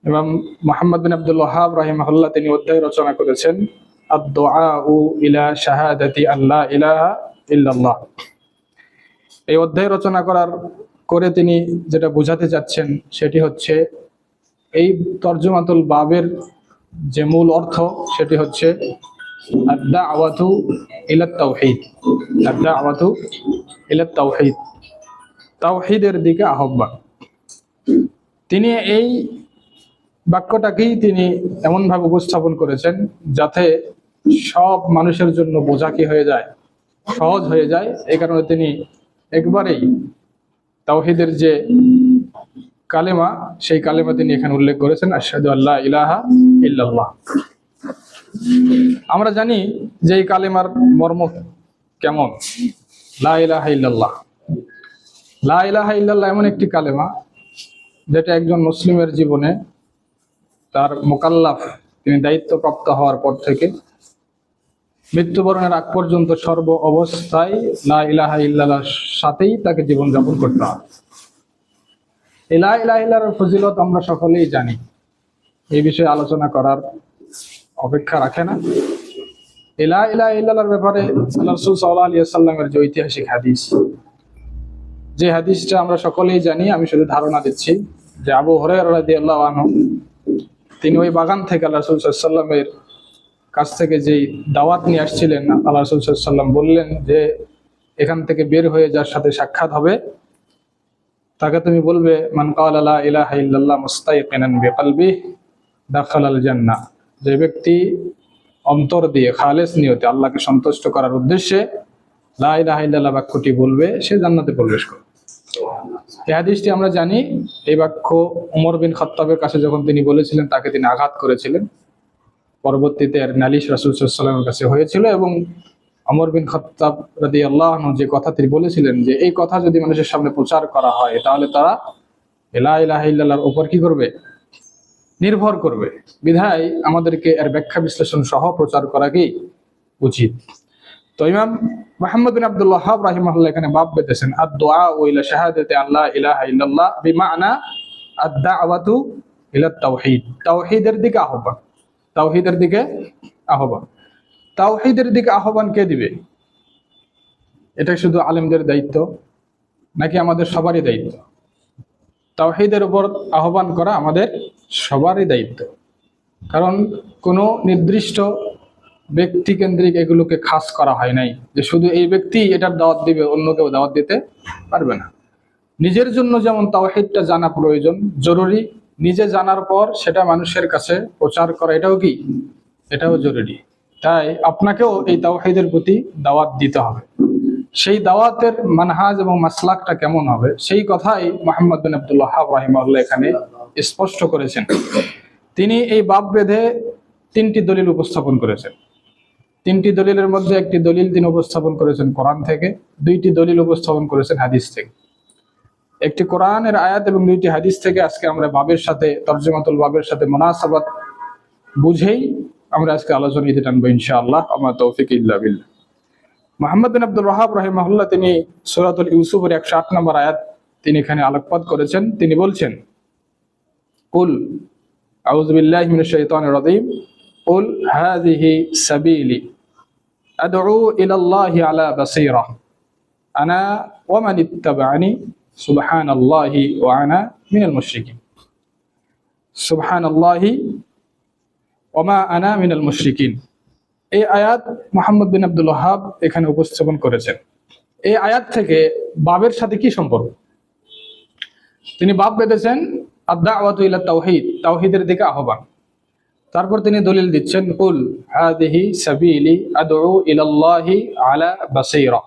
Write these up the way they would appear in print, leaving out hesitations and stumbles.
ইমাম মুহাম্মদ বিন আব্দুল ওয়াহ্হাব রাহিমাহুল্লাহ তিনি অধ্যায় রচনা করেছেন আদ-দুআউ ইলা শাহাদাতি আল্লা ইলাহা ইল্লাল্লাহ। এই অধ্যায় রচনা করে তিনি যেটা বোঝাতে যাচ্ছেন সেটি হচ্ছে এই তরজমাতুল বাবের যে মূল অর্থ সেটি হচ্ছে আদ-দাওয়াতু ইলাত তাওহীদ, আদ-দাওয়াতু ইলাত তাওহীদ, তাওহীদের দিকে আহ্বান। তিনি এই বাক্যটাকেই তিনি এমনভাবে উপস্থাপন করেছেন যাতে সব মানুষের জন্য বোঝা কি হয়ে যায়, সহজ হয়ে যায়। এই কারণে তিনি একবারেই তাওহীদের যে কালেমা সেই কালেমা তিনি এখানে উল্লেখ করেছেন, আশহাদু আল্লা ইলাহা ইল্লাল্লাহ। আমরা জানি যে এই কালেমার মর্ম কেমন। লা ইলাহা ইল্লাল্লাহ, লা ইলাহা ইল্লাল্লাহ এমন একটি কালেমা যেটা একজন মুসলিমের জীবনে তার মুকাল্লাফ, তিনি দায়িত্বপ্রাপ্ত হওয়ার পর থেকে মৃত্যুবরণের আগ পর্যন্ত সর্ব অবস্থায় লা ইলাহা ইল্লাল্লাহর সাথেই তাকে জীবনযাপন করতে হয়। এই লা ইলাহা ইল্লাল্লাহর ফজিলত আমরা সকলেই জানি, এই বিষয়ে আলোচনা করার অপেক্ষা রাখে না। এই লা ইলাহা ইল্লাল্লাহর ব্যাপারে আল্লাহ রাসূল সাল্লাল্লাহু আলাইহি ওয়াসাল্লামের যে ঐতিহাসিক হাদিস, যে হাদিসটা আমরা সকলেই জানি, আমি শুধু ধারণা দিচ্ছি যে আবু হুরায়রা রাদিয়াল্লাহু আনহু তিনি ওই বাগান থেকে আল্লাহ রাসূল সাল্লাল্লাহু আলাইহি ওয়াসাল্লামের কাছ থেকে যেই দাওয়াত নিয়ে আসছিলেন, আল্লাহ রাসূল সাল্লাল্লাহু আলাইহি ওয়াসাল্লাম বললেন যে এখান থেকে বের হয়ে যার সাথে সাক্ষাৎ হবে তাকে তুমি বলবে মান ক্বালা লা ইলাহা ইল্লাল্লাহ মুস্তাইকিনান বিকলবিহি দাখালাল জান্নাহ। যে ব্যক্তি অন্তর দিয়ে খালেস নিয়তে আল্লাহকে সন্তুষ্ট করার উদ্দেশ্যে লা ইলাহা ইল্লাল্লাহ বাক্যটি বলবে সে জান্নাতে প্রবেশ করবে। এই হাদিসটি আমরা জানি। এই বাক্য ওমর বিন খাত্তাবের কাছে যখন তিনি বলেছিলেন তাকে তিনি আঘাত করেছিলেন। পরবর্তীতে এর নালিশ রাসূল সাল্লাল্লাহু আলাইহি ওয়াসাল্লামের কাছে হয়েছিল এবং ওমর বিন খাত্তাব রাদিয়াল্লাহু আনহু যে কথা তিনি বলেছিলেন যে এই কথা যদি মানুষের সামনে প্রচার করা হয় তাহলে তারা লা ইলাহা ইল্লাল্লাহর উপর কি করবে, নির্ভর করবে। বিধায় আমাদেরকে এর ব্যাখ্যা বিশ্লেষণ সহ প্রচার করা কি উচিত। তো ইমাম মুহাম্মদ বিন আব্দুল ওয়াহ্হাব রাহিমাহুল্লাহ এখানে বাব বেঁধেছেন আদ-দুআউ ইলা শাহাদাতি আল্লা ইলাহা ইল্লাল্লাহ বিমানা আদ-দাওয়াতু ইলাত তাওহীদ, তাওহীদের দিকে আহ্বান, তাওহীদের দিকে আহ্বান। তাওহীদের দিকে আহ্বান কে দিবে? এটা শুধু আলেমদের দায়িত্ব নাকি আমাদের সবারই দায়িত্ব? তাওহীদের উপর আহ্বান করা আমাদের সবারই দায়িত্ব, কারণ কোনো নির্দিষ্ট ব্যক্তি কেন্দ্রিক এগুলোকে খাস করা হয় নাই যে শুধু এই ব্যক্তি এটার দাওয়াত দিবে, অন্য কেউ দাওয়াত দিতে পারবে না। নিজের জন্য যেমন তাওহীদটা জানা প্রয়োজন, জরুরি, নিজে জানার পর সেটা মানুষের কাছে প্রচার করা এটাও কি, এটাও জরুরি। তাই আপনাকেও এই তাওহীদের প্রতি দাওয়াত দিতে হবে। সেই দাওয়াতের মানহাজ এবং মাসলাকটা কেমন হবে সেই কথাই মুহাম্মদ বিন আব্দুল ওয়াহ্হাব রাহিমাহুল্লাহ এখানে স্পষ্ট করেছেন। তিনি এই বাব বেঁধে তিনটি দলিল উপস্থাপন করেছেন। তিনটি দলিলের মধ্যে একটি দলিল তিনি উপস্থাপন করেছেন কোরআন থেকে, দুইটি দলিল উপস্থাপন করেছেন হাদিস থেকে। একটি কোরআনের আয়াত এবং দুইটি হাদিস থেকে আজকে আমরা বাবের সাথে, তরজমাতুল বাবের সাথে মুনাসাবাত বুঝেই আমরা আজকে আলোচনা দিতে টানবো ইনশাআল্লাহ। আমা তৌফিক ইল্লা বিল্লাহ। মুহাম্মদ বিন আব্দুল ওয়াহ্হাব রাহিমাহুল্লাহ তিনি সূরাতুল ইউসুফের 108 নম্বর আয়াত তিনি এখানে আলোকপাত করেছেন। তিনি বলছেন কুল আউযু বিল্লাহি মিনাশ শাইতানির রাজীম কুল হাযিহি সাবিলি আদউ ইলাল্লাহি আলা বাসীরা আনা ওয়া মান ইত্তাবা'আনি সুবহানাল্লাহি ওয়া আনা মিনাল মুশরিকিন, সুবহানাল্লাহি ওয়া মা আনা মিনাল মুশরিকিন। এই আয়াত মুহাম্মদ বিন আব্দুল ওয়াহ্হাব এখানে উপস্থাপন করেছেন। এই আয়াত থেকে বাবের সাথে কি সম্পর্ক? তিনি বাব বেঁধেছেন আদ-দাওয়াতু ইলা তাওহীদ, তাওহীদের দিকে আহ্বান। তারপর তিনি দলিল দিচ্ছেন কুল হাযিহি সাবিলি আদউ ইলাল্লাহি আলা বাসীরা।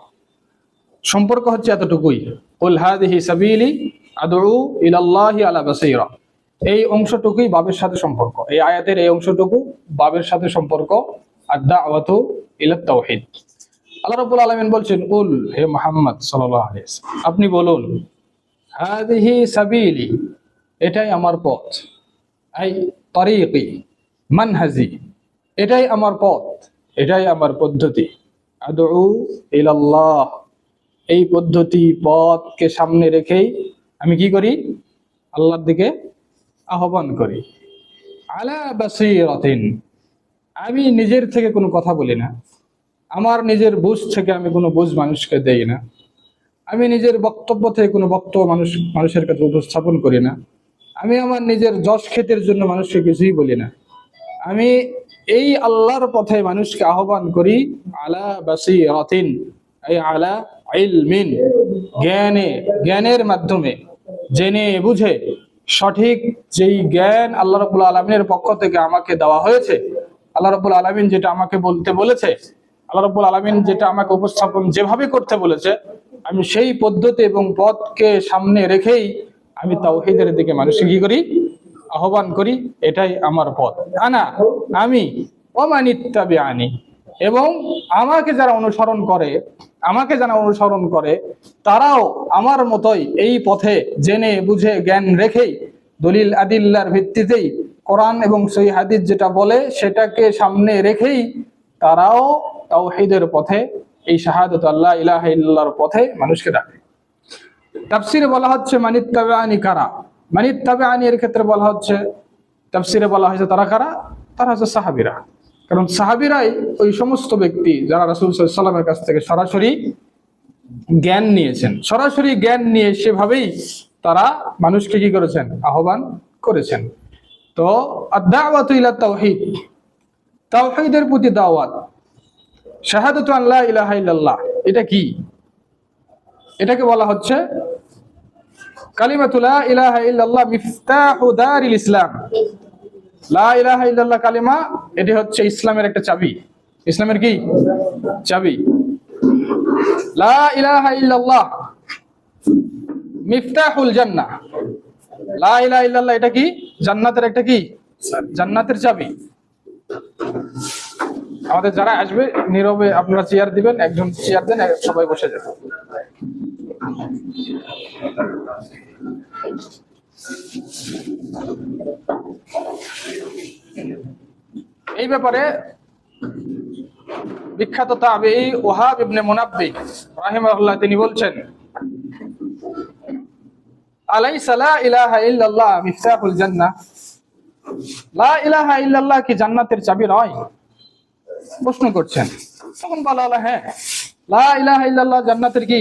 সম্পর্ক হচ্ছে এতটুকুই, কুল হাযিহি সাবিলি আদউ ইলাল্লাহি আলা বাসীরা। এই অংশটুকুই বাবের সাথে সম্পর্ক, এই আয়াতের এই অংশটুকু বাবের সাথে সম্পর্ক আদ-দাওয়াতু ইলাত তাওহীদ। আল্লাহ রাব্বুল আলামিন বলছেন কুল, হে মুহাম্মদ সাল্লাল্লাহু আলাইহি ওয়াসাল্লাম আপনি বলুন, হাযিহি সাবিলি এটাই আমার পথ, আই তরিকি মানহাজি এটাই আমার পথ, এটাই আমার পদ্ধতি। আদউ ইলাল্লাহ এই পদ্ধতি পথকে সামনে রেখেই আমি কি করি? আল্লাহর দিকে আহ্বান করি। আলা বাসীরাতিন, আমি নিজের থেকে কোনো কথা বলি না, আমার নিজের বুঝ থেকে আমি কোনো বুঝ মানুষকে দেই না, আমি নিজের বক্তব্য থেকে কোনো বক্তব্য মানুষের কাছে উপস্থাপন করি না, আমি আমার নিজের যশ খ্যাতির জন্য মানুষকে কিছুই বলি না, আমি এই আল্লাহর পথে মানুষকে আহ্বান করি আলা বাসীরাতিন, এই আলা ইলমিন, জ্ঞানের মাধ্যমে, জেনে বুঝে সঠিক যেই জ্ঞান আল্লাহ রাব্বুল আলামিনের পক্ষ থেকে আমাকে দেওয়া হয়েছে, আল্লাহ রাব্বুল আলামিন যেটা আমাকে বলতে বলেছে, আল্লাহ রাব্বুল আলামিন যেটা আমাকে উপস্থাপন যেভাবে করতে বলেছে, আমি সেই পদ্ধতি এবং পথকে সামনে রেখেই আমি তাওহীদের দিকে মানুষকে কি করি, আহ্বান করি। এটাই আমার পথ। আমি ওমানিত্তাবিআনি, এবং আমাকে যারা অনুসরণ করে তারাও আমার মতোই এই পথে জেনে বুঝে জ্ঞান রেখেই দলিল আদিল্লার ভিত্তিতেই কোরআন এবং সহিহ হাদিস যেটা বলে সেটাকে সামনে রেখেই তারাও তাওহীদের পথে, এই শাহাদাত আল্লাহ ইলাহা ইল্লাল্লাহর পথে মানুষকে ডাকে। তাফসিরে বলা হচ্ছে মানিত্তাবিআনি কারা, মানিত্তাবিআনি এর ক্ষেত্রে বলা হচ্ছে, তাফসিরে বলা হয়েছে তারা কারা, তারা হচ্ছে সাহাবীরা। কারণ সাহাবীরাই ওই সমস্ত ব্যক্তি যারা রাসূল সাল্লাল্লাহু আলাইহি ওয়াসাল্লামের কাছ থেকে সরাসরি জ্ঞান নিয়েছেন, সরাসরি জ্ঞান নিয়ে সেভাবেই তারা মানুষকে কি করেছেন, আহ্বান করেছেন। তো আদ-দাওয়াতু ইলা তাওহীদ, তাওহীদের প্রতি দাওয়াত, শাহাদাতু আল্লা ইলাহা ইল্লাল্লাহ, এটা কি? এটাকে বলা হচ্ছে কালিমাতু লা ইলাহা ইল্লাল্লাহ মিফতাহু দারিল ইসলাম। লা ইলাহা ইল্লাল্লাহ কালিমা, এটি হচ্ছে ইসলামের একটা চাবি। ইসলামের কি চাবি? লা ইলাহা ইল্লাল্লাহ মিফতাহুল জান্নাহ, লা ইলাহা ইল্লাল্লাহ এটা কি? জান্নাতের একটা কি? জান্নাতের চাবি। আমাদের যারা আসবে নীরবে আপনারা চেয়ার দিবেন, একজন চেয়ার দেন, সবাই বসে যাবে। এই ব্যাপারে বিখ্যাত তাবেঈ ওয়াহাব ইবনে মুনাব্বি রাহিমাহুল্লাহ তিনি বলছেন, আলাইসা লা ইলাহা ইল্লাল্লাহ মিফতাহুল জান্নাহ, লা ইলাহা ইল্লাল্লাহ কি জান্নাতের চাবি নয়? প্রশ্ন করছেন। তখন বলা হলো হ্যাঁ, লা ইলাহা ইল্লাল্লাহ জান্নাতের কি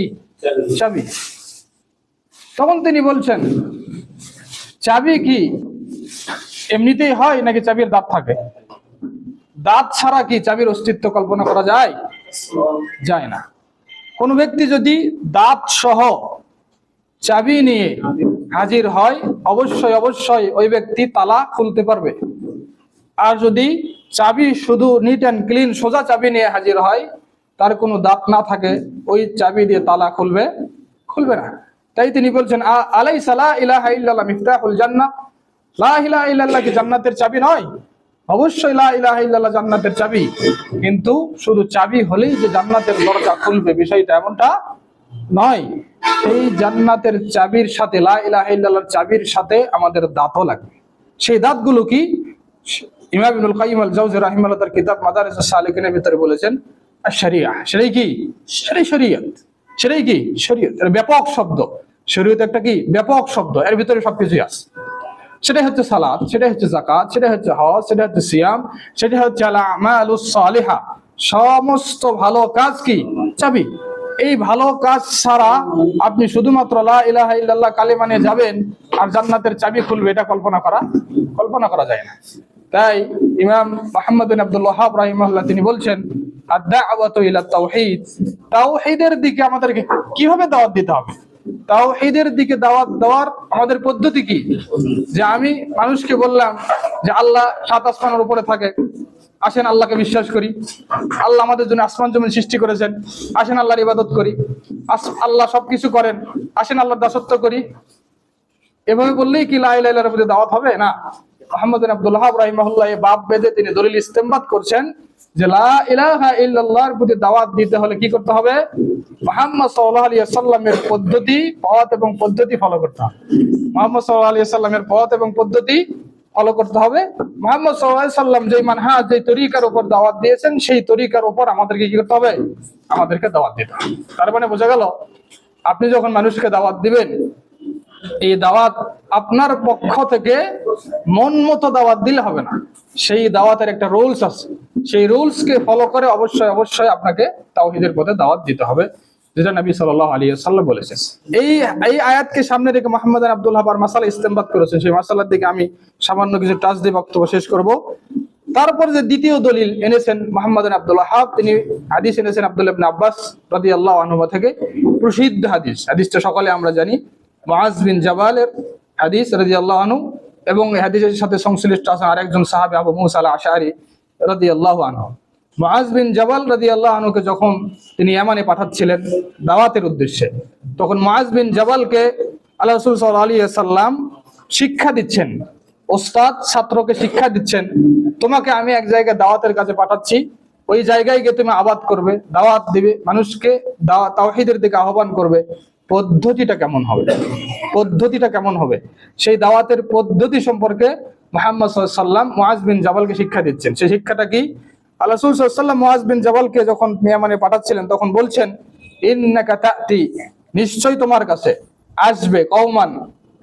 চাবি। তখন তিনি বলছেন, চাবি কি এমনিতেই হয় নাকি চাবির দাঁত থাকে? দাঁত ছাড়া কি চাবির অস্তিত্ব কল্পনা করা যায়? যায় না। কোন ব্যক্তি যদি দাঁত সহ চাবি নিয়ে হাজির হয়, অবশ্যই ওই ব্যক্তি তালা খুলতে পারবে। আর যদি চাবি শুধু নিট অ্যান্ড ক্লিন সোজা চাবি নিয়ে হাজির হয়, তার কোনো দাঁত না থাকে, ওই চাবি দিয়ে তালা খুলবে না। তাই তিনি বলছেন, আলাইসা লা ইলাহা ইল্লাল্লাহ মিফতাহুল জান্নাহ, লা ইলাহা ইল্লাল্লাহ কি জান্নাতের চাবি নয়? অবশ্যই লা ইলাহা ইল্লাল্লাহ জান্নাতের চাবি, কিন্তু শুধু চাবি হলেই যে জান্নাতের দরজা খুলবে বিষয়টা এমনটা নয়। সেই জান্নাতের চাবির সাথে, লা ইলাহা ইল্লাল্লাহর চাবির সাথে আমাদের দাঁতও লাগবে। সেই দাঁতগুলো কি? ইমাম ইবনুল কাইয়িম আল জাওজি রাহিমাহুল্লাহ তার কিতাব মাদারিজুস সালিকিনের ভিতরে বলেছেন আশ-শরিয়াহ, সেটাই কি? সেটাই শরীয়ত। সেটাই কি? শরীয়ত। এর ব্যাপক শব্দ। শরীয়ত একটা কি? ব্যাপক শব্দ, এর ভিতরে সবকিছুই আছে। সেটাই হচ্ছে সালাত, সেটাই হচ্ছে যাকাত, সেটাই হচ্ছে হজ, সেটা হচ্ছে সিয়াম, সেটা হচ্ছে আল আমালুস সালিহা, সমস্ত ভালো কাজ কি? চাবি। এই ভালো কাজ ছাড়া আপনি শুধুমাত্র লা ইলাহা ইল্লাল্লাহ কালিমা নিয়ে যাবেন আর জান্নাতের চাবি খুলবে, এটা কল্পনা করা যায় না। তাই ইমাম মুহাম্মদ বিন আব্দুল ওয়াহাব রাহিমাহুল্লাহ তিনি বলছেন, আদ-দাওয়াতু ইলা তাওহীদ, তাওহীদের দিকে আমাদেরকে কিভাবে দাওয়াত দিতে হবে, তাওহীদের দিকে দাওয়াত দেওয়ার আমাদের পদ্ধতি কি? যে আমি মানুষকে বললাম যে আল্লাহ 7 আসমানের উপরে থাকে, আসেন আল্লাহকে বিশ্বাস করি, আল্লাহ আমাদের জন্য আসমান জমিন সৃষ্টি করেছেন, আসেন আল্লাহর ইবাদত করি, আল্লাহ সবকিছু করেন, আসেন আল্লাহর দাসত্ব করি। এভাবে বললেই কি লা ইলাহা ইল্লাল্লাহর প্রতি দাওয়াত হবে? না। মুহাম্মদ বিন আব্দুল ওয়াহাব রাহিমাহুল্লাহ বাব বেঁধে তিনি দলিল ইস্তেমবাদ করছেন যে লা ইলাহা ইল্লাল্লাহর প্রতি দাওয়াত দিতে হলে কি করতে হবে? মুহাম্মদ সাল্লাল্লাহু আলাইহি ওয়াসাল্লামের পদ্ধতি, পথ এবং পদ্ধতি ফলো করতে হবে। মুহাম্মদ সাল্লাল্লাহু আলাইহি ওয়াসাল্লামের পথ এবং পদ্ধতি ফলো করতে হবে। মুহাম্মদ সাল্লাল্লাহু আলাইহি ওয়াসাল্লাম যে মানহাজ, যে তরিকার উপর দাওয়াত দিয়েছেন, সেই তরিকার উপর আমাদেরকে কি করতে হবে? আমাদেরকে দাওয়াত দিতে হবে। তার মানে বোঝা গেল, আপনি যখন মানুষকে দাওয়াত দিবেন, এই দাওয়াত আপনার পক্ষ থেকে মন মতো দাওয়াত দিলে হবে না, সেই দাওয়াতের একটা রুলস আছে, সেই রুলস কে ফলো করে অবশ্যই অবশ্যই আপনাকে তাওহীদের পথে দাওয়াত দিতে হবে, যেটা নবী সাল্লাল্লাহু আলাইহি ওয়াসাল্লাম বলেছেন। এই এই আয়াতকে সামনে রেখে মুহাম্মদ বিন আব্দুল ওয়াহাব মাসালা ইস্তেমবাদ করেছেন, সেই মাসালার দিকে আমি সামান্য কিছু টাচ দিয়ে বক্তব্য শেষ করব। তারপর যে দ্বিতীয় দলিল এনেছেন মুহাম্মদ বিন আব্দুল ওয়াহাব, তিনি হাদিস এনেছেন আব্দুল্লাহ ইবনে আব্বাস রাদিয়াল্লাহু আনহুমা থেকে, প্রসিদ্ধ হাদিস। হাদিসটা সকলে আমরা জানি, মুআজ বিন জাবালের হাদিস রাদিয়াল্লাহু আনহু, এবং এই হাদিসের সাথে সংশ্লিষ্ট আছেন আরেকজন সাহাবী আবু মুসা আল আশআরী রাদিয়াল্লাহু আনহু। মুআজ বিন জাবাল রাদিয়াল্লাহু আনহুকে যখন তিনি ইয়ামানে পাঠাচ্ছিলেন দাওয়াতের উদ্দেশ্যে, তখন মুআজ বিন জাবালকে আল্লাহ রাসূল সাল্লাল্লাহু আলাইহি ওয়াসাল্লাম শিক্ষা দিচ্ছেন, ওস্তাদ ছাত্রকে শিক্ষা দিচ্ছেন, তোমাকে আমি এক জায়গায় দাওয়াতের কাছে পাঠাচ্ছি, ওই জায়গায় গিয়ে তুমি আবাদ করবে, দাওয়াত দিবে, মানুষকে তাওহীদের দিকে আহ্বান করবে, পদ্ধতিটা কেমন হবে, পদ্ধতিটা কেমন হবে, সেই দাওয়াতের পদ্ধতি সম্পর্কে মুহাম্মদ সাল্লাল্লাহু আলাইহি ওয়াসাল্লাম মুআজ বিন জাবালকে শিক্ষা দিচ্ছেন। সেই শিক্ষাটা কি? আল্লাহ রাসূল সাল্লাল্লাহু আলাইহি ওয়াসাল্লাম মুআজ বিন জাবালকে যখন ইয়ামানে পাঠাচ্ছিলেন তখন বলছেন, ইন্নাকা তাতি, নিশ্চয়ই তোমার কাছে আসবে, কওমান,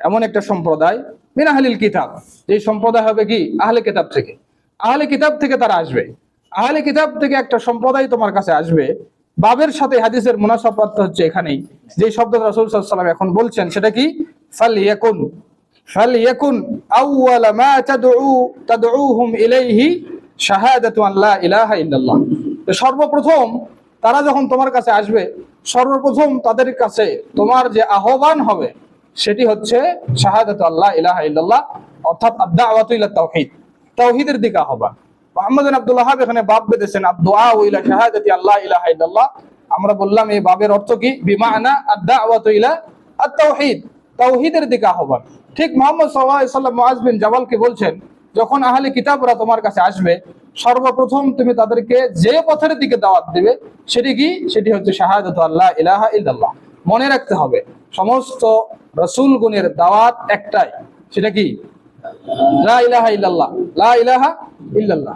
এমন একটা সম্প্রদায়, মিন আহলিল কিতাব, এই সম্প্রদায় হবে কি? আহলে কিতাব থেকে, আহলে কিতাব থেকে তারা আসবে, আহলে কিতাব থেকে একটা সম্প্রদায় তোমার কাছে আসবে। বাবের সাথে হাদিসের মুনাসাবাত হচ্ছে এখানেই, যে শব্দটা রাসূল সাল্লাল্লাহু আলাইহি ওয়াসাল্লাম এখন বলছেন সেটা কি? ফালইয়াকুন, ফালইয়াকুন আউয়াল মা তাদউহুম ইলাইহি শাহাদাতু আন লা ইলাহা ইল্লাল্লাহ। তো সর্বপ্রথম তারা যখন তোমার কাছে আসবে, সর্বপ্রথম তাদের কাছে তোমার যে আহ্বান হবে সেটি হচ্ছে শাহাদাতু আল্লাহ ইলাহা ইল্লাল্লাহ, অর্থাৎ আদ-দাওয়াতু ইলা তাওহীদ, তাওহীদের দিকে আহ্বান। মুহাম্মদ বিন আব্দুল ওয়াহাব এখানে বাব বেঁধেছেন আদ-দুআ ইলা শাহাদাতি আল্লাহ ইলাহা ইল্লাল্লাহ। আমরা বললাম এই বাবের অর্থ কি? বিমানা আদ-দাওয়াতু ইলা আত-তাওহীদ, তাওহীদের দিকে আহ্বান। ঠিক মুহাম্মদ সাল্লাল্লাহু আলাইহি ওয়াসাল্লাম মুআজ বিন জাবালকে বলছেন, যখন আহলে কিতাবরা তোমার কাছে আসবে, সর্বপ্রথম তুমি তাদেরকে যে পথের দিকে দাওয়াত দিবে সেটি কি? সেটি হচ্ছে শাহাদাতু আল্লাহ ইলাহা ইল্লাল্লাহ। মনে রাখতে হবে সমস্ত রাসূলগণের দাওয়াত একটাই, সেটা কি? লা ইলাহা ইল্লাল্লাহ, লা ইলাহা ইল্লাল্লাহ।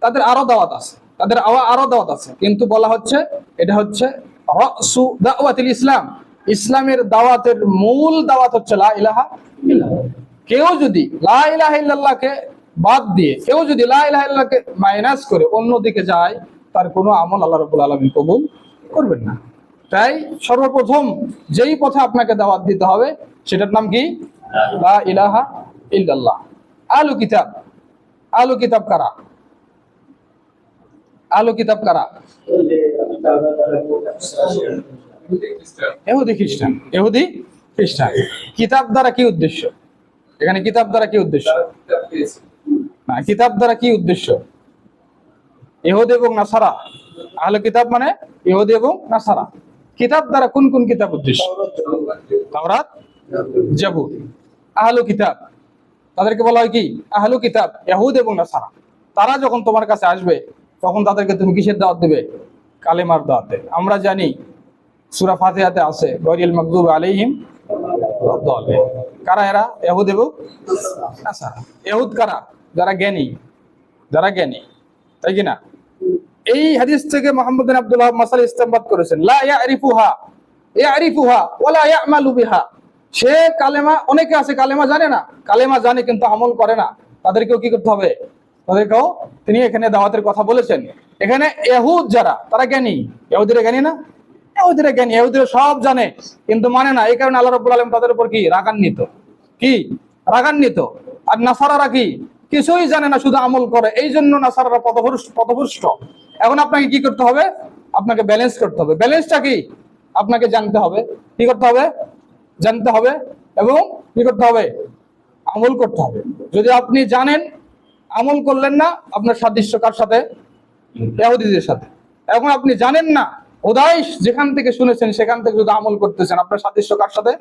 তাদের আরো দাওয়াত আছে, তাদের আরো দাওয়াত আছে, কিন্তু বলা হচ্ছে এটা হচ্ছে রাসু দাওয়াতুল ইসলাম, ইসলামের দাওয়াতের মূল দাওয়াত হচ্ছে লা ইলাহা ইল্লাল্লাহ। কেউ যদি লা ইলাহা ইল্লাল্লাহকে বাদ দিয়ে, কেউ যদি লা ইলাহা ইল্লাল্লাহকে মাইনাস করে অন্যদিকে যায়, তার কোনো আমল আল্লাহ রাব্বুল আলামিন কবুল করবেন না। তাই সর্বপ্রথম যেই পথে আপনাকে দাওয়াত দিতে হবে সেটার নাম কি? লা ইলাহা ইল্লাল্লাহ। আহলু কিতাব, আহলু কিতাব কারা? আহলু কিতাব কারা? ইহুদি খ্রিস্টান, ইহুদি খ্রিস্টান। কিতাব দ্বারা কি উদ্দেশ্য? এখানে কিতাব দ্বারা কি উদ্দেশ্য? না, কিতাব দ্বারা কি উদ্দেশ্য? ইহুদি এবং নাসারা। আহলে কিতাব মানে ইহুদি এবং নাসারা। কিতাব দ্বারা কোন কোন কিতাব উদ্দেশ্য? তাওরাত, জাবুর। আহলু কিতাব তাদেরকে বলা হয় কি? আহলু কিতাব, ইহুদ এবং নাসারা। তারা যখন তোমার কাছে আসবে তখন তাদেরকে তুমি কিসের দাওয়াত দিবে? কালেমার দাওয়াত দেবে। আমরা জানি সূরা ফাতিহাতে আছে গায়রিল মাগদুবি আলাইহিম ওয়াদ-দাল্লিন। কারা এরা? ইহুদ এবং নাসারা। ইহুদ কারা? যারা জ্ঞানী, যারা জ্ঞানী, তাই কি না? এই হাদিস থেকে মুহাম্মদ বিন আব্দুল ওয়াহাব মাসালা ইস্তেমবাদ করেছেন, লা ইয়ারিফুহা ইয়ারিফুহা ওয়া লা ইয়ামালু বিহা। সে কালেমা, অনেকে আছে কালেমা জানে না, কালেমা জানে কিন্তু আমল করে না, তাদেরকেও কি করতে হবে? তাদেরকেও তিনি এখানে দাওয়াতের কথা বলেছেন। এখানে ইহুদ যারা, তারা জ্ঞানী, ইহুদিরা জ্ঞানী না? ইহুদিরা জ্ঞানী, ইহুদিরা সব জানে কিন্তু মানে না। এই কারণে আল্লাহ রাব্বুল আলামিন তাদের উপর কি? রাগান্বিত। কি? রাগান্বিত। আর নাসারারা কি? কিছুই জানে না, শুধু আমল করে, এই জন্য নাসারারা পথভ্রষ্ট। এখন আপনাকে কি করতে হবে? আপনাকে ব্যালেন্স করতে হবে। ব্যালেন্সটা কি? আপনাকে জানতে হবে। কি করতে হবে? জানতে হবে এবং কি করতে হবে? আমল করতে হবে। যদি আপনি জানেন, আমল করলেন না, আপনার সাদৃশ্য কার সাথে? ইহুদিদের সাথে। এখন আপনি জানেন না, উদাইশ যেখান থেকে শুনেছেন সেখান থেকে যদি আমল করতেছেন, আপনার সাদৃশ্য কার সাথে?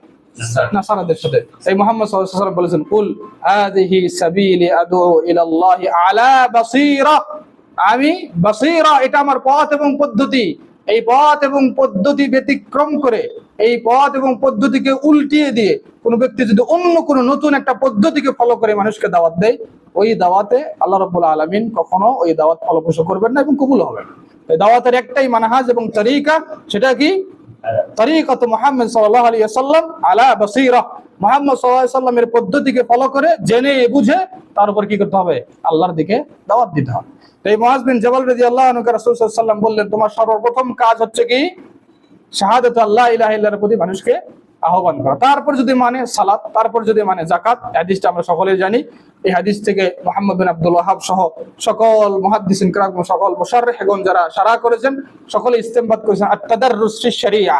নাসারাদের সাথে। এই মুহাম্মদ সাল্লাল্লাহু আলাইহি ওয়াসাল্লাম বলেছেন, কুল হাযিহি সাবিলি আদউ ইলাল্লাহি আলা বাসীরা। আমি বাসীরা, এটা আমার পথ এবং পদ্ধতি। এই পথ এবং পদ্ধতি ব্যতিক্রম করে, এই পথ এবং পদ্ধতিকে উল্টিয়ে দিয়ে কোনো ব্যক্তি যদি অন্য কোনো নতুন একটা পদ্ধতিকে ফলো করে মানুষকে দাওয়াত দেয়, ওই দাওয়াতে আল্লাহ রাব্বুল আলামিন কখনো ওই দাওয়াত ফলপ্রসূ করবেন না এবং কবুল হবে না। এই দাওয়াতের একটাই মানহাজ এবং তরিকা, সেটা কি? তরিকাত মুহাম্মদ সাল্লাল্লাহু আলাইহি ওয়াসাল্লাম আলা বাসীরা, মুহাম্মদ সাল্লাল্লাহু আলাইহি সাল্লামের পদ্ধতিকে ফলো করে জেনে বুঝে তার উপর কি করতে হবে? আল্লাহর দিকে দাওয়াত দিতে হবে। তো এই মুআয বিন জাবাল রাদিয়াল্লাহু আনহু রাসূল সাল্লাল্লাহু আলাইহি সাল্লাম বললেন, তোমার সর্বপ্রথম কাজ হচ্ছে কি? শাহাদাতু আল্লাহ ইলাহা ইল্লাল্লাহর প্রতি মানুষকে আহ্বান করা। তারপর যদি মানে সালাত, তারপর যদি মানে যাকাত। হাদিসটা আমরা সকলেই জানি। এই হাদিস থেকে মুহাম্মদ বিন আব্দুল ওয়াহাব সহ সকল মুহাদ্দিসিন কিরাম, সকল মুশাররিহগণ যারা শারহ করেছেন, সকলে ইস্তেমবাদ করেছেন আত-তাদাররুস ফি শরিয়া।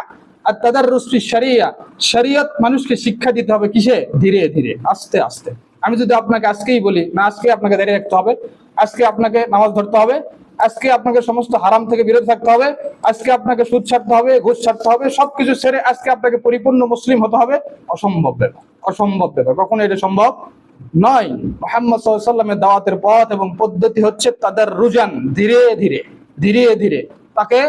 আত-তাদাররুস ফি শরিয়া, শরীয়ত মানুষকে শিক্ষা দিতে হবে কিসে? ধীরে ধীরে, আস্তে আস্তে। আমি যদি আপনাকে আজকেই বলি না, আজকে আপনাকে দাঁড়িয়ে রাখতে হবে, আজকে আপনাকে নামাজ ধরতে হবে, আজকে আপনাকে সমস্ত হারাম থেকে বিরত থাকতে হবে, আজকে আপনাকে সুদ ছাড়তে হবে, ঘুষ ছাড়তে হবে, সবকিছু ছেড়ে আজকে আপনাকে পরিপূর্ণ মুসলিম হতে হবে, অসম্ভব ব্যাপার, অসম্ভব ব্যাপার, কখনো এটা সম্ভব নয়। মুহাম্মদ সাল্লাল্লাহু আলাইহি ওয়াসাল্লামের দাওয়াতের পথ এবং পদ্ধতি হচ্ছে তাদাররুজান, ধীরে ধীরে, ধীরে ধীরে। তাকে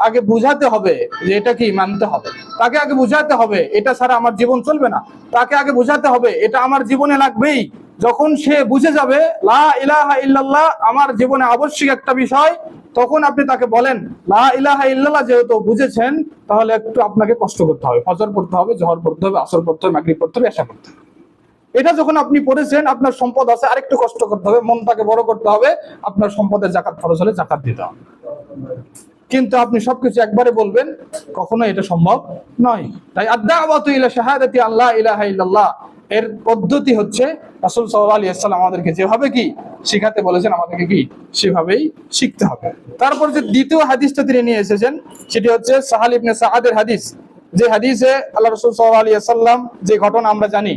আগে বুঝাতে হবে যে এটা কি মানতে হবে, তাকে আগে বুঝাতে হবে এটা ছাড়া আমার জীবন চলবে না, তাকে আগে বুঝাতে হবে এটা আমার জীবনে লাগবেই। যখন সে বুঝে যাবে লা ইলাহা ইল্লাল্লাহ আমার জীবনে আবশ্যিক একটা বিষয়, তখন আপনি তাকে বলেন লা ইলাহা ইল্লাল্লাহ যেহেতু বুঝেছেন, তাহলে একটু আপনাকে কষ্ট করতে হবে, ফজর পড়তে হবে, জোহর পড়তে হবে, আসর পড়তে হবে, মাগরিব পড়তে হবে, এশা পড়তে হবে। এটা যখন আপনি পড়েছেন, আপনার সম্পদ আছে, আরেকটু কষ্ট করতে হবে, মনটাকে বড় করতে হবে, আপনার সম্পদের যাকাত ফরজ হলে যাকাত দিতে হবে। কিন্তু আপনি সবকিছু একবারে বলবেন, কখনো এটা সম্ভব নয়। তাই আদ-দাওয়াতু ইলা শাহাদাতি আল্লা ইলাহা ইল্লাল্লাহ এর পদ্ধতি হচ্ছে রাসূল সাল্লাল্লাহু আলাইহি ওয়াসাল্লাম আমাদেরকে যেভাবে কি শিখাতে বলেছেন, আমাদেরকে কি সেভাবেই শিখতে হবে। তারপর যে দ্বিতীয় হাদিসটা তিনি নিয়ে এসেছেন, সেটি হচ্ছে সাহাল ইবনে সাআদের হাদিস। যে হাদিসে আল্লাহ রাসূল সাল্লাল্লাহু আলাইহি ওয়াসাল্লাম যে ঘটনা আমরা জানি,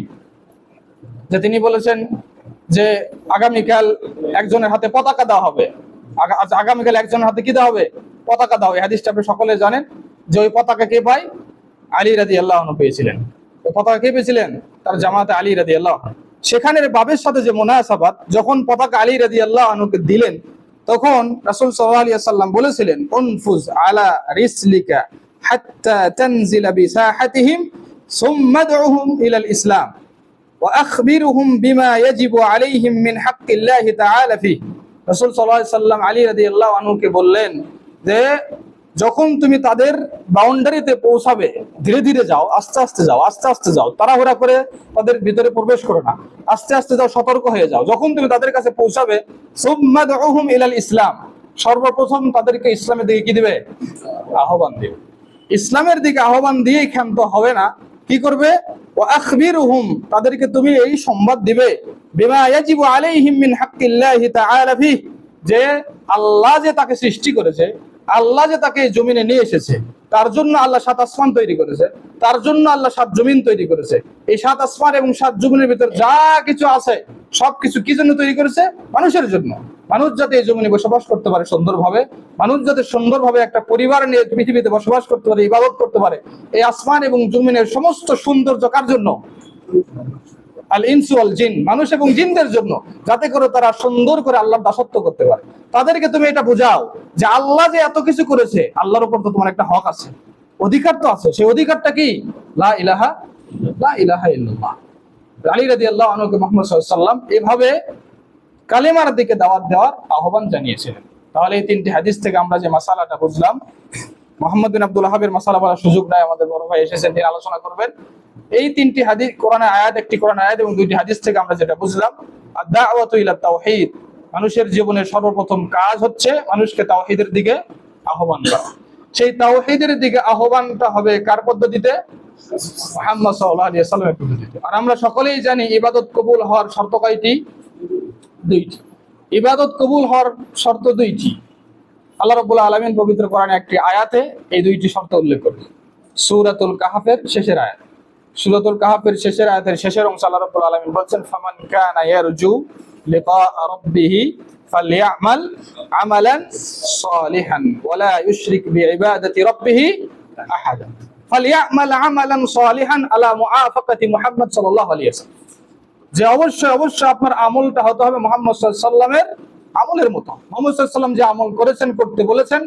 যে তিনি বলেছেন যে আগামীকাল একজনের হাতে পতাকা দেওয়া হবে, আগামীকাল একজনের হাতে কি দেওয়া হবে? পতাকা দেওয়া। এই হাদিসটা আপনি সকলে জানেন যে ওই পতাকা কে পায়? আলী রাদিয়াল্লাহু আনহু পেয়েছিলেন। ওই পতাকা কে পেয়েছিলেন? তার জামাতে আলী রাদিয়াল্লাহু আনহু। সেখানের বাবের সাথে যে মুনাসাবাত, যখন পতাকা আলী রাদিয়াল্লাহু আনহুকে দিলেন, তখন রাসূল সাল্লাল্লাহু আলাইহি ওয়াসাল্লাম বলেছিলেন উনফুজ আলা রিসলিকা হাত্তা তানজিলা বিসাহাতিহিম সুম্মা দুহুম ইলাল ইসলাম ওয়া আখবিরুহুম বিমা ইয়াজিবু আলাইহিম মিন হাক্কিল্লাহি তাআলা ফি। রাসূল সাল্লাল্লাহু আলাইহি ওয়াসাল্লাম আলী রাদিয়াল্লাহু আনহুকে বললেন যে যখন তুমি তাদের বাউন্ডারিতে পৌঁছাবে, ধীরে ধীরে যাও, আস্তে আস্তে যাও, আস্তে আস্তে যাও, তাড়াহুড়া করে তাদের ভিতরে প্রবেশ করো না, আস্তে আস্তে যাও, সতর্ক হয়ে যাও। যখন তুমি তাদের কাছে পৌঁছাবে, সুম্মা দুহুম ইলাল ইসলাম, সর্বপ্রথম তাদেরকে ইসলামের দিকে কি দিবে? আহ্বান দিবে। ইসলামের দিকে আহ্বান দিয়েই ক্ষান্ত হবে না, কি করবে? ওয়া আখবিরুহুম, তাদেরকে তুমি এই সংবাদ দিবে, বিমা ইয়াজিবু আলাইহিম মিন হাক্কিল্লাহি তাআলা ফি, যে আল্লাহ যে তাকে সৃষ্টি করেছে, আল্লাহ যে তাকে জমিনে নিয়ে এসেছে, তার জন্য আল্লাহ 7 আসমান তৈরি করেছে, তার জন্য আল্লাহ 7 জমিন তৈরি করেছে। এই 7 আসমান এবং 7 জমিনের ভিতর যা কিছু আছে সবকিছু কি জন্য তৈরি করেছে? মানুষের জন্য। মানুষ যাতে এই জমিনে বসবাস করতে পারে সুন্দরভাবে, মানুষ যাতে সুন্দরভাবে একটা পরিবার নিয়ে পৃথিবীতে বসবাস করতে পারে, ইবাদত করতে পারে। এই আসমান এবং জমিনের সমস্ত সৌন্দর্য কার জন্য? আল ইনসু ওয়াল জিন, মানুষ এবং জিনদের জন্য, যাতে করে তারা সুন্দর করে আল্লাহর দাসত্ব করতে পারে। তাদেরকে তুমি এটা বুঝাও যে আল্লাহ যে এত কিছু করেছে, আল্লাহর উপর তো তোমার একটা হক আছে, অধিকার তো আছে। সেই অধিকারটা কি? লা ইলাহা ইল্লাল্লাহ। আলী রাদিয়াল্লাহু আনহুকে মুহাম্মদ সাল্লাল্লাহু আলাইহি ওয়াসাল্লাম এভাবে কালেমার দিকে দাওয়াত দেওয়ার আহ্বান জানিয়েছিলেন। তাহলে এই তিনটি হাদিস থেকে আমরা যে মাসালাটা বুঝলাম, মুহাম্মদ বিন আব্দুল ওয়াহাবের মাসালা বলার সুযোগ নাই, আমাদের বড় ভাই এসেছেন, তিনি আলোচনা করবেন। এই তিনটি হাদিস, কোরআনের আয়াত, একটি কোরআনের আয়াত এবং দুইটি হাদিস থেকে আমরা যেটা বুঝলাম, আদ-দাওয়াতু ইলা তাওহীদ, মানুষের জীবনের সর্বপ্রথম কাজ হচ্ছে মানুষকে তাওহীদের দিকে আহ্বান করা। সেই তাওহীদের দিকে আহ্বানটা হবে কার পদ্ধতিতে? মুহাম্মদ সাল্লাল্লাহু আলাইহি ওয়াসাল্লামের পদ্ধতিতে। আর আমরা সকলেই জানি ইবাদত কবুল হওয়ার শর্ত কয়টি? দুইটি। ইবাদত কবুল হওয়ার শর্ত দুইটি। আল্লাহ রাব্বুল আলামিন পবিত্র কোরআনে একটি আয়াতে এই দুইটি শর্ত উল্লেখ করেছেন। সূরাতুল কাহফের শেষের আয়াত, সূরাতুল কাহফের শেষের আয়াতের শেষের অংশে আল্লাহ রাব্বুল আলামিন বলেন, ফামান কানা ইয়ারজু লিকা রাব্বিহি ফালইআমাল আমালান সালিহান ওয়া লা ইউশরিক বিইবাদাতি রাব্বিহি আহাদা। ফালইআমাল আমালান সালিহান আলা মুআফাকাতি মুহাম্মদ সাল্লাল্লাহু আলাইহি ওয়াসাল্লাম, যে অবশ্যই আপনার আমলটা হতে হবে মুহাম্মদ সাল্লাল্লাহু আলাইহি ওয়াসাল্লামের আমলের মতো। মুহাম্মদ সাল্লাল্লাহু আলাইহি ওয়াসাল্লাম যে আমল করেছেন, করতে বলেছেন,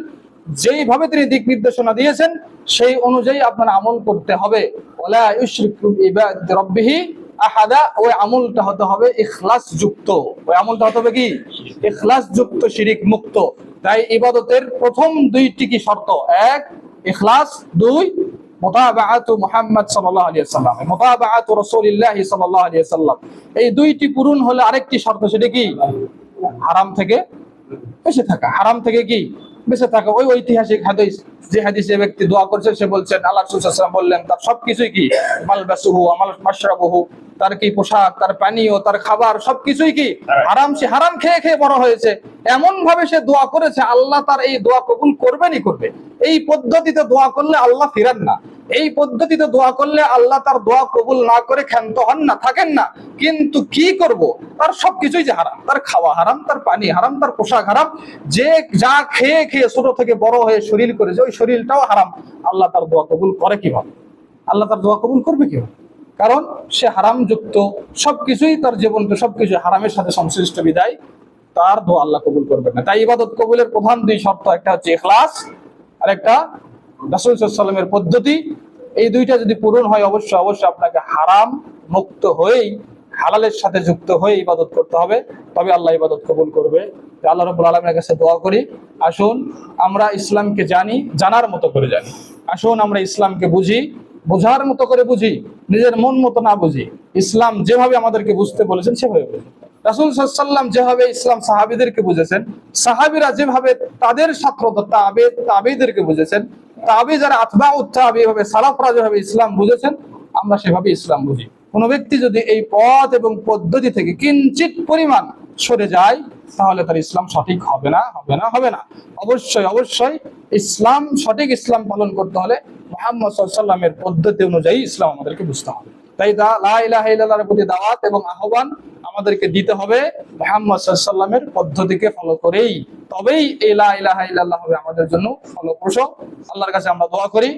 যেইভাবে তিনি দিক নির্দেশনা দিয়েছেন, সেই অনুযায়ী আপনার আমল করতে হবে। ওয়ালা ইউশরিকু বিইবাদাতি রাব্বিহি আহাদা, ওই আমলটা হতে হবে ইখলাস যুক্ত। ওই আমলটা হতে হবে কি? ইখলাস যুক্ত, শিরিক মুক্ত। তাই ইবাদতের প্রথম দুইটি কি শর্ত? এক, ইখলাস; দুই, মুতাবাআতু মুহাম্মদ সাল্লাল্লাহু আলাইহি ওয়াসাল্লাম, মুতাবাআতু রাসূলিল্লাহ সাল্লাল্লাহু আলাইহি ওয়াসাল্লাম, এই দুইটি পূরণ হলে আরেকটি শর্ত, সেটা কি? হারাম থেকে বেঁচে থাকা। হারাম থেকে কি? বেঁচে থাকা। ওই ঐতিহাসিক হাদিস, যে হাদিসে ব্যক্তি দোয়া করছে, সে বলছেন আল্লাহ রাসূল সাল্লাল্লাহু আলাইহি ওয়াসাল্লাম বললেন তার সবকিছুই কি? মালবাসুহু মাশরাবুহু, তার কি পোশাক, তার পানীয়, তার খাবার সবকিছুই কি? হারাম। সে হারাম খেয়ে খেয়ে বড় হয়েছে, এমন ভাবে সে দোয়া করেছে, আল্লাহ তার এই দোয়া কবুল করবেনই করবে। এই পদ্ধতিতে দোয়া করলে আল্লাহ ফিরান না, এই পদ্ধতিতে দোয়া করলে আল্লাহ তার দোয়া কবুল না করে ক্ষান্ত হন না, থাকেন না। কিন্তু কি করব, তার সবকিছুই যে হারাম, তার খাওয়া হারাম, তার পানি হারাম, তার পোশাক হারাম, যে যা খেয়ে খেয়ে ছোট থেকে বড় হয়ে শরীর করেছে, ওই শরীরটাও হারাম। আল্লাহ তার দোয়া কবুল করে কিভাবে? আল্লাহ তার দোয়া কবুল করবে কিভাবে? কারণ সে হারাম যুক্ত, সবকিছুই তার জীবনটা সবকিছু হারামের সাথে সংশ্লিষ্ট বিদায় তার দোয়া আল্লাহ কবুল করবেন না। তাই ইবাদত কবুলের প্রধান দুই শর্ত, একটা হচ্ছে ইখলাস, আর একটা রাসূল সাল্লাল্লাহু আলাইহি ওয়াসাল্লামের পদ্ধতি। এই দুইটা যদি পূরণ হয়, অবশ্যই অবশ্যই আপনাকে হারাম মুক্ত হয়েই হালালের সাথে যুক্ত হয়ে ইবাদত করতে হবে, তবে আল্লাহ ইবাদত কবুল করবে। আল্লাহ রাব্বুল আলামিনের কাছে দোয়া করি, আসুন আমরা ইসলামকে জানি, জানার মতো করে জানি। আসুন আমরা ইসলামকে বুঝি, বোঝার মতো করে বুঝি, নিজের মন মতো না বুঝি। ইসলাম যেভাবে আমাদেরকে বুঝতে বলেছেন সেভাবে বুঝি। রাসূল সাল্লাল্লাহু আলাইহি ওয়াসাল্লাম যেভাবে ইসলাম সাহাবীদেরকে বুঝেছেন, সাহাবীরা যেভাবে তাদের ছাত্র তাবেঈদেরকে বুঝেছেন, তাবে যারা আতবাউত তাবে, এভাবে সালাফরা যেভাবে ইসলাম বুঝেছেন, আমরা সেভাবে ইসলাম বুঝি। কোন ব্যক্তি যদি এই পথ এবং পদ্ধতি থেকে কিঞ্চিত পরিমাণ সরে যায়, তাহলে তার ইসলাম সঠিক হবে না, হবে না, হবে না। অবশ্যই অবশ্যই ইসলাম, সঠিক ইসলাম পালন করতে হলে মুহাম্মদ সাল্লাল্লাহু আলাইহি ওয়াসাল্লামের পদ্ধতি অনুযায়ী ইসলাম আমাদেরকে বুঝতে হবে। তাই লা ইলাহা ইল্লাল্লাহর প্রতি দাওয়াত এবং আহ্বান আমাদেরকে দিতে হবে মুহাম্মদ সাল্লাল্লাহু আলাইহি ওয়াসাল্লামের পদ্ধতিকে ফলো করেই, তবেই এই লা ইলাহা ইল্লাল্লাহ হবে আমাদের জন্য ফলপ্রসূ। আল্লাহর কাছে আমরা দোয়া করি